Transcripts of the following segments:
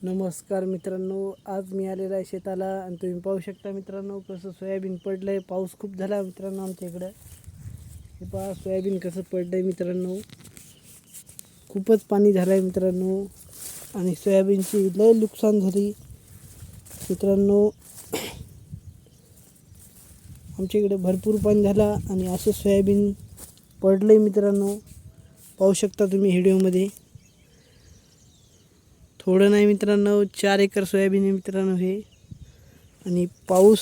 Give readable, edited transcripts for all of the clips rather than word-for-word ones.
नमस्कार मित्रांनो, आज मी आलेला आहे शेताला आणि तुम्ही पाहू शकता मित्रांनो कसं सोयाबीन पडलं आहे. पाऊस खूप झाला मित्रांनो आमच्या इकडं. हे पहा सोयाबीन कसं पडलं आहे मित्रांनो, खूपच पाणी झालं आहे मित्रांनो आणि सोयाबीनची लय नुकसान झाली मित्रांनो. आमच्या इकडे भरपूर पाणी झाला आणि असं सोयाबीन पडलं आहे मित्रांनो. पाहू शकता तुम्ही व्हिडिओमध्ये. थोडं नाही मित्रांनो, 4 एकर सोयाबीन आहे मित्रांनो हे. आणि पाऊस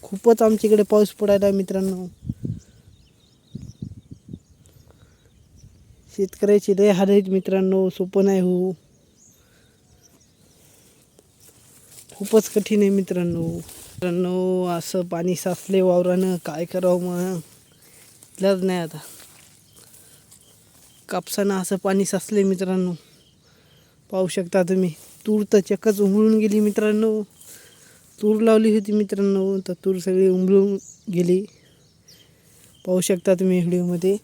खूपच आमच्याकडे पाऊस पडायला मित्रांनो. शेतकऱ्याची लय हाल आहेत मित्रांनो, सोपं नाही हो, खूपच कठीण आहे मित्रांनो. असं पाणी साचले वावरानं, काय करावं मग, इलाज नाही आता. कापसानं असं पाणी साचले मित्रांनो, पाहू शकता तुम्ही. तूर तर चक्कच उमळून गेली मित्रांनो. तूर लावली होती मित्रांनो, तर तूर सगळी उमळून गेली. पाहू शकता तुम्ही व्हिडिओमध्ये.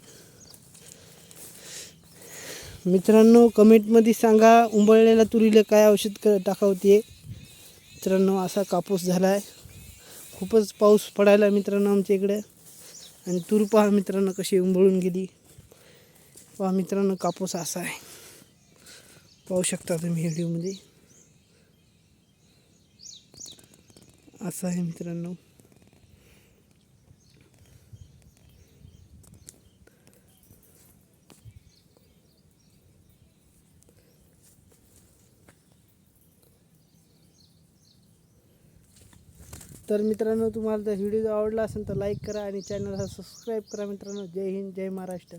मित्रांनो कमेंटमध्ये सांगा उंबळलेल्या तुरीला काय औषध टाकावं ते. मित्रांनो असा कापूस झाला आहे, खूपच पाऊस पडायला मित्रांनो आमच्या इकडे. आणि तूर पहा मित्रांनो कशी उंबळून गेली. पहा मित्रांनो कापूस असा आहे, पाहू शकता तुम्ही व्हिडिओमध्ये. असं आहे मित्रांनो. तर मित्रांनो तुम्हाला जर व्हिडिओ आवडला असेल तर लाईक करा आणि चॅनलला सबस्क्राईब करा मित्रांनो. जय हिंद, जय महाराष्ट्र.